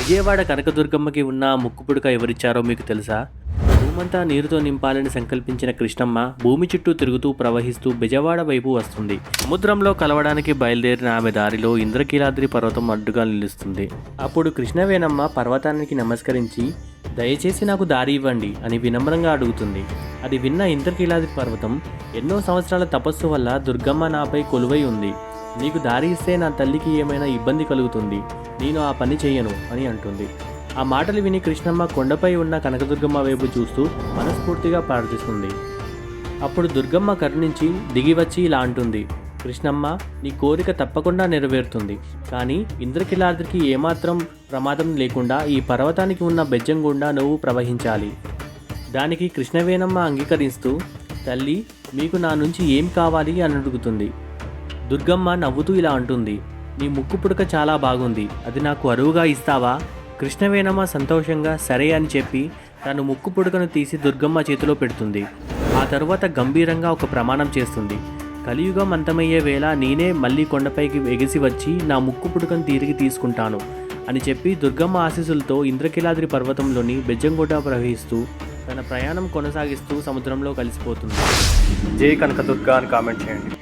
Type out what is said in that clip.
విజయవాడ కనకదుర్గమ్మకి ఉన్న ముక్కు పుడక ఎవరిచ్చారో మీకు తెలుసా? భూమంతా నీరుతో నింపాలని సంకల్పించిన కృష్ణమ్మ భూమి చుట్టూ తిరుగుతూ ప్రవహిస్తూ బెజవాడ వైపు వస్తుంది. సముద్రంలో కలవడానికి బయలుదేరిన ఆమె దారిలో ఇంద్రకీలాద్రి పర్వతం అడ్డుగా నిలుస్తుంది. అప్పుడు కృష్ణవేణమ్మ పర్వతానికి నమస్కరించి దయచేసి నాకు దారి ఇవ్వండి అని వినమ్రంగా అడుగుతుంది. అది విన్న ఇంద్రకీలాద్రి పర్వతం ఎన్నో సంవత్సరాల తపస్సు వల్ల దుర్గమ్మ నాపై కొలువై ఉంది. నీకు దారి ఇస్తే నా తల్లికి ఏమైనా ఇబ్బంది కలుగుతుంది, నేను ఆ పని చెయ్యను అని అంటుంది. ఆ మాటలు విని కృష్ణమ్మ కొండపై ఉన్న కనకదుర్గమ్మ వైపు చూస్తూ మనస్ఫూర్తిగా ప్రార్థిస్తుంది. అప్పుడు దుర్గమ్మ కరుణించి దిగివచ్చి ఇలా అంటుంది, కృష్ణమ్మ, నీ కోరిక తప్పకుండా నెరవేరుతుంది. కానీ ఇంద్రకీలాద్రికి ఏమాత్రం ప్రమాదం లేకుండా ఈ పర్వతానికి ఉన్న బెజ్జం గుండా నువ్వు ప్రవహించాలి. దానికి కృష్ణవేణమ్మ అంగీకరిస్తూ, తల్లి, మీకు నా నుంచి ఏం కావాలి అని అడుగుతుంది. దుర్గమ్మ నవ్వుతూ ఇలా అంటుంది, నీ ముక్కు పుడక చాలా బాగుంది, అది నాకు అరువుగా ఇస్తావా? కృష్ణవేణమ్మ సంతోషంగా సరే అని చెప్పి తను ముక్కు పుడకను తీసి దుర్గమ్మ చేతిలో పెడుతుంది. ఆ తరువాత గంభీరంగా ఒక ప్రమాణం చేస్తుంది. కలియుగం అంతమయ్యే వేళ నేనే మళ్ళీ కొండపైకి ఎగిసి వచ్చి నా ముక్కు పుడకను తిరిగి తీసుకుంటాను అని చెప్పి దుర్గమ్మ ఆశీస్సులతో ఇంద్రకీలాద్రి పర్వతంలోని బెజ్జంగుట్ట ప్రవహిస్తూ తన ప్రయాణం కొనసాగిస్తూ సముద్రంలో కలిసిపోతుంది. జై కనకదుర్గ అని కామెంట్ చేయండి.